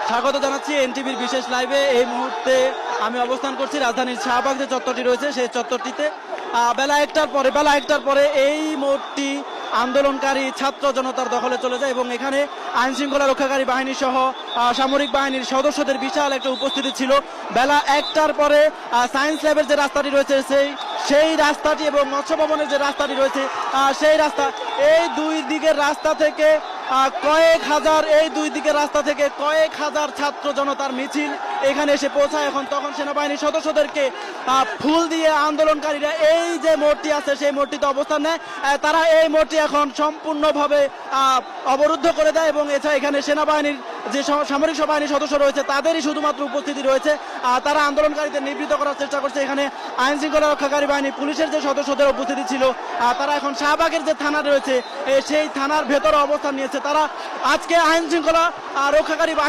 স্বাগত জানাচ্ছি এনটিভির বিশেষ লাইভে। এই মুহূর্তে আমি অবস্থান করছি রাজধানীর শাহবাগ যে চত্বরটি রয়েছে সেই চত্বরটিতে। বেলা একটার পরে এই মোড়টি আন্দোলনকারী ছাত্র জনতার দখলে চলে যায় এবং এখানে আইন শৃঙ্খলা রক্ষাকারী বাহিনী সহ সামরিক বাহিনীর সদস্যদের বিশাল একটা উপস্থিতি ছিল। বেলা একটার পরে সায়েন্স ল্যাবের যে রাস্তাটি রয়েছে সেই রাস্তাটি এবং মৎস্য ভবনের যে রাস্তাটি রয়েছে সেই রাস্তা, এই দুই দিকের রাস্তা থেকে কয়েক হাজার ছাত্র জনতার মিছিল এখানে এসে পৌঁছায়। তখন সেনাবাহিনীর সদস্যদেরকে ফুল দিয়ে আন্দোলনকারীরা এই যে মোড়টি আছে সেই মোড়টিতে অবস্থান নেয়। তারা এই মোড়টি এখন সম্পূর্ণভাবে অবরুদ্ধ করে দেয় এবং এছাড়া এখানে সেনাবাহিনীর যে সামরিক বাহিনীর সদস্য রয়েছে তাদেরই শুধুমাত্র উপস্থিতি রয়েছে। তারা আন্দোলনকারীদের নিবৃত্ত করার চেষ্টা করছে। এখানে আইন শৃঙ্খলা রক্ষাকারী বাহিনী পুলিশের যে সদস্যদের উপস্থিতি ছিল তারা এখন শাহবাগের যে থানা রয়েছে সেই থানার ভেতরে অবস্থান নিয়েছে। তারা আজকে আইন শৃঙ্খলা রক্ষাকারী